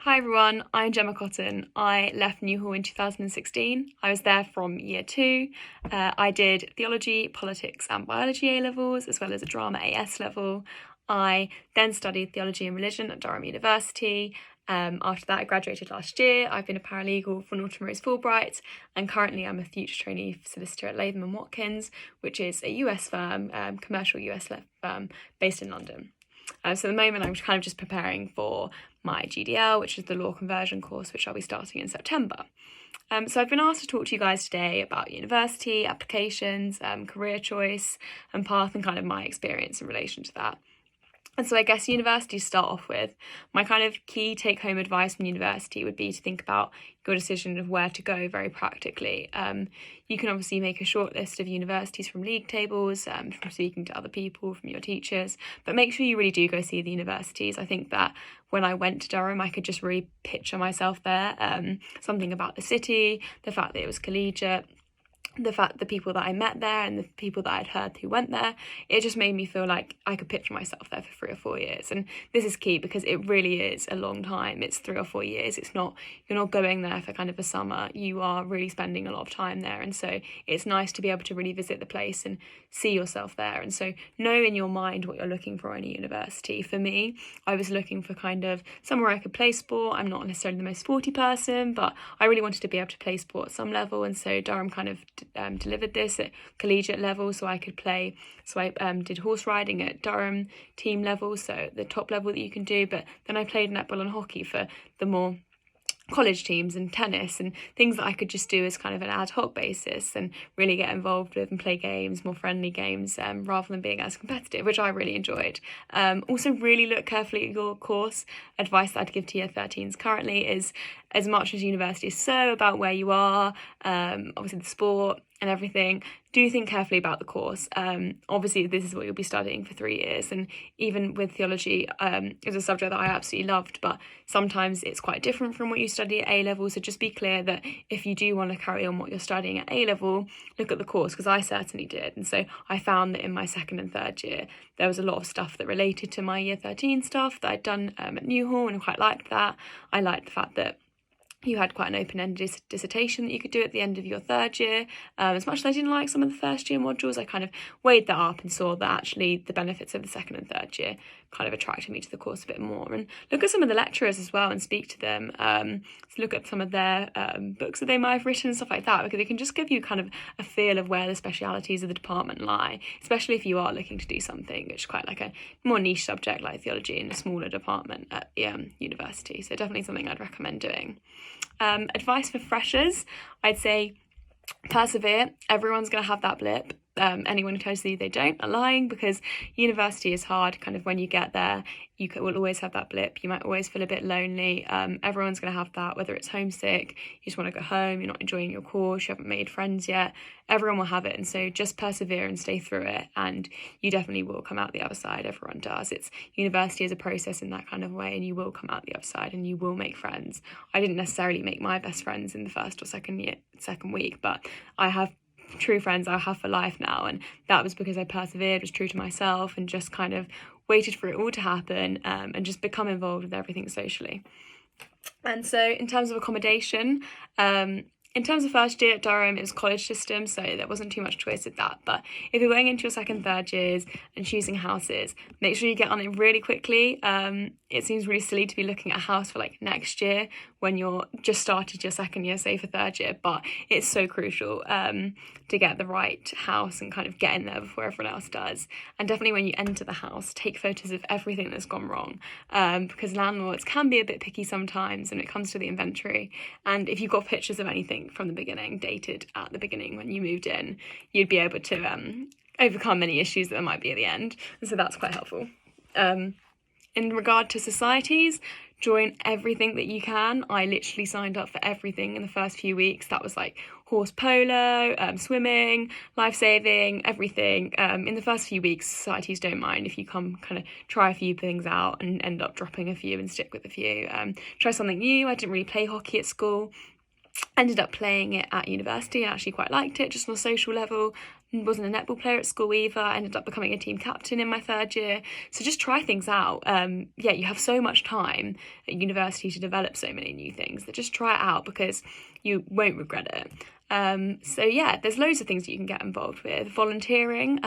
Hi everyone, I'm Gemma Cotton. I left Newhall in 2016. I was there from year 2. I did theology, politics and biology A-levels as well as a drama AS level. I then studied theology and religion at Durham University. After that I graduated last year. I've been a paralegal for Norton Rose Fulbright and currently I'm a future trainee solicitor at Latham Watkins, which is a US firm, commercial US firm based in London. So at the moment I'm kind of just preparing for my GDL, which is the law conversion course, which I'll be starting in September. So I've been asked to talk to you guys today about university, applications, career choice and path and kind of my experience in relation to that. And so I guess university to start off with, my kind of key take-home advice from university would be to think about your decision of where to go very practically. You can obviously make a short list of universities from league tables, from speaking to other people, from your teachers, but make sure you really do go see the universities. I think that when I went to Durham, I could just really picture myself there. Something about the city, the fact that it was collegiate, the fact the people that I met there and the people that I'd heard who went there, it just made me feel like I could picture myself there for 3 or 4 years. And this is key because it really is a long time. It's 3 or 4 years. It's not, you're not going there for kind of a summer. You are really spending a lot of time there. And so it's nice to be able to really visit the place and see yourself there. And so know in your mind what you're looking for in a university. For me, I was looking for kind of somewhere I could play sport. I'm not necessarily the most sporty person, but I really wanted to be able to play sport at some level. And so Durham kind of delivered this at collegiate level, so I could play. So I did horse riding at Durham team level, so the top level that you can do, but then I played netball and hockey for the more college teams and tennis and things that I could just do as kind of an ad hoc basis and really get involved with and play games, more friendly games, rather than being as competitive, which I really enjoyed. Also really look carefully at your course. Advice that I'd give to year 13s currently is, as much as university is so about where you are, obviously the sport and everything, do think carefully about the course. Obviously this is what you'll be studying for 3 years, and even with theology, is a subject that I absolutely loved, but sometimes it's quite different from what you study at A-level, so just be clear that if you do want to carry on what you're studying at A-level, look at the course, because I certainly did. And so I found that in my 2nd and 3rd year there was a lot of stuff that related to my year 13 stuff that I'd done at Newhall, and I quite liked that. I liked the fact that you had quite an open-ended dissertation that you could do at the end of your 3rd year. As much as I didn't like some of the 1st year modules, I kind of weighed that up and saw that actually the benefits of the 2nd and 3rd year kind of attracted me to the course a bit more. And look at some of the lecturers as well and speak to them. So look at some of their books that they might have written and stuff like that, because it can just give you kind of a feel of where the specialities of the department lie, especially if you are looking to do something which is quite like a more niche subject like theology in a smaller department at university. So definitely something I'd recommend doing. Advice for freshers, I'd say persevere. Everyone's going to have that blip. Anyone who tells you they don't are lying, because university is hard. Kind of when you get there, you will always have that blip. You might always feel a bit lonely. Everyone's going to have that, whether it's homesick, you just want to go home, you're not enjoying your course, you haven't made friends yet. Everyone will have it, and so just persevere and stay through it, and you definitely will come out the other side. Everyone does. It's university is a process in that kind of way, and you will come out the other side and you will make friends. I didn't necessarily make my best friends in the 1st or 2nd week, but I have true friends I have for life now, and that was because I persevered, was true to myself, and just kind of waited for it all to happen, and just become involved with everything socially. And so in terms of accommodation, in terms of 1st year at Durham, it was college system, so there wasn't too much choice with that. But if you're going into your 2nd, 3rd years and choosing houses, make sure you get on it really quickly. It seems really silly to be looking at a house for like next year when you're just started your 2nd year, say for 3rd year, but it's so crucial to get the right house and kind of get in there before everyone else does. And definitely when you enter the house, take photos of everything that's gone wrong, because landlords can be a bit picky sometimes when it comes to the inventory. And if you've got pictures of anything from the beginning, dated at the beginning when you moved in, you'd be able to overcome any issues that there might be at the end. And so that's quite helpful. In regard to societies, join everything that you can. I literally signed up for everything in the first few weeks. That was like horse polo, swimming, life-saving, everything. In the first few weeks, societies don't mind if you come kind of try a few things out and end up dropping a few and stick with a few. Try something new. I didn't really play hockey at school. Ended up playing it at university and actually quite liked it, just on a social level. wasn't a netball player at school either. I ended up becoming a team captain in my third year. So just try things out. You have so much time at university to develop so many new things that just try it out, because you won't regret it. There's loads of things that you can get involved with. Volunteering.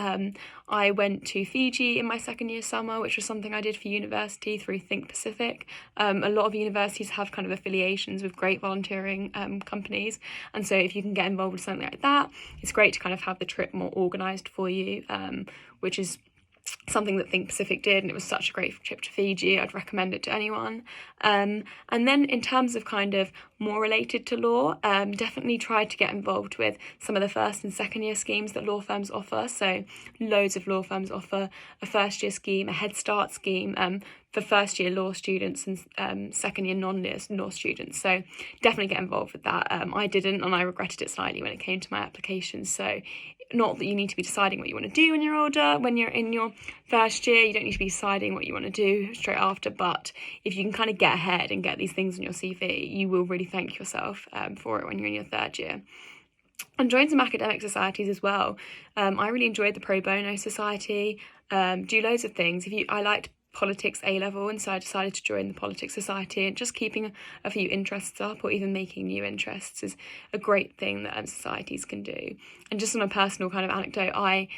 I went to Fiji in my second year summer, which was something I did for university through Think Pacific. A lot of universities have kind of affiliations with great volunteering companies, and so if you can get involved with something like that, it's great to kind of have the trip more organised for you, which is something that Think Pacific did, and it was such a great trip to Fiji. I'd recommend it to anyone. And then in terms of kind of more related to law, definitely try to get involved with some of the first and second year schemes that law firms offer. So loads of law firms offer a first year scheme, a Head Start scheme for first year law students and second year non-law students. So definitely get involved with that. I didn't, and I regretted it slightly when it came to my application. So not that you need to be deciding what you want to do when you're older. When you're in your first year, you don't need to be deciding what you want to do straight after, but if you can kind of get ahead and get these things on your CV, you will really thank yourself for it when you're in your third year. And join some academic societies as well. I really enjoyed the Pro Bono Society. Do loads of things. I liked politics A-level, and so I decided to join the Politics Society, and just keeping a few interests up or even making new interests is a great thing that societies can do. And just on a personal kind of anecdote, I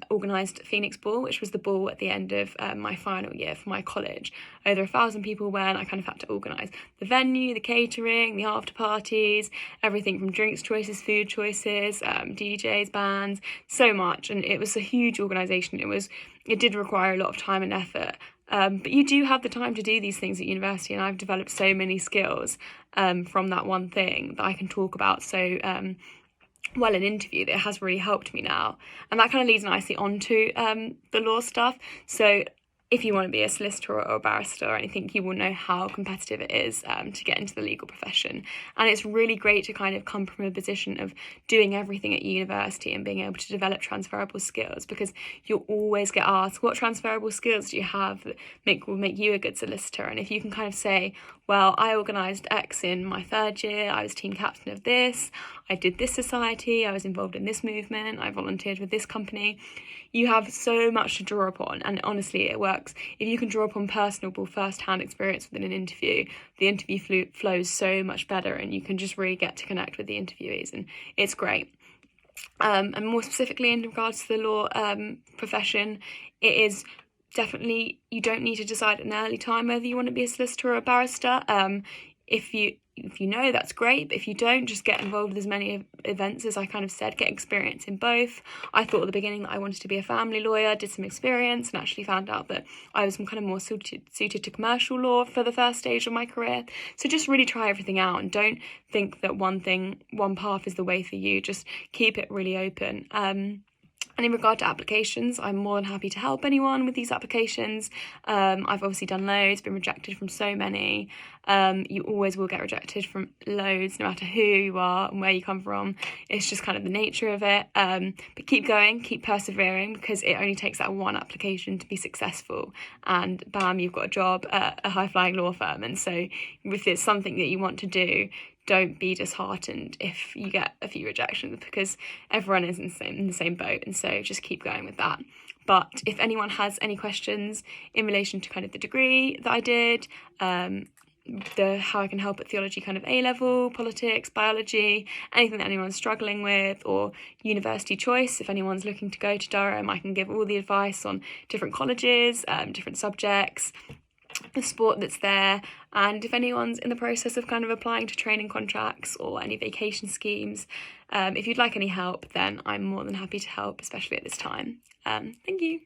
organised Phoenix Ball, which was the ball at the end of my final year for my college. Over 1,000 people went. I kind of had to organise the venue, the catering, the after parties, everything from drinks choices, food choices, DJs, bands, so much. And it was a huge organisation. It did require a lot of time and effort. But you do have the time to do these things at university, and I've developed so many skills from that one thing that I can talk about so well in interview that it has really helped me now. And that kind of leads nicely onto the law stuff. So if you want to be a solicitor or a barrister or anything, you will know how competitive it is to get into the legal profession. And it's really great to kind of come from a position of doing everything at university and being able to develop transferable skills, because you'll always get asked, what transferable skills do you have that will make you a good solicitor? And if you can kind of say, well, I organised X in my third year, I was team captain of this, I did this society, I was involved in this movement, I volunteered with this company, you have so much to draw upon. And honestly, it works. If you can draw upon personable first-hand experience within an interview, the interview flows so much better, and you can just really get to connect with the interviewees, and it's great. And more specifically in regards to the law profession, it is definitely, you don't need to decide at an early time whether you want to be a solicitor or a barrister. If you know, that's great, but if you don't, just get involved with as many events as I kind of said, get experience in both. I thought at the beginning that I wanted to be a family lawyer, did some experience, and actually found out that I was kind of more suited to commercial law for the first stage of my career. So just really try everything out, and don't think that one path is the way for you. Just keep it really open. And in regard to applications, I'm more than happy to help anyone with these applications. I've obviously done loads, been rejected from so many. You always will get rejected from loads, no matter who you are and where you come from. It's just kind of the nature of it. But keep going, keep persevering, because it only takes that one application to be successful. And bam, you've got a job at a high-flying law firm. And so if it's something that you want to do, don't be disheartened if you get a few rejections, because everyone is in the same boat, and so just keep going with that. But if anyone has any questions in relation to kind of the degree that I did, how I can help at theology kind of A-level, politics, biology, anything that anyone's struggling with, or university choice, if anyone's looking to go to Durham, I can give all the advice on different colleges, different subjects, the sport that's there. And if anyone's in the process of kind of applying to training contracts or any vacation schemes, if you'd like any help, then I'm more than happy to help, especially at this time. Thank you.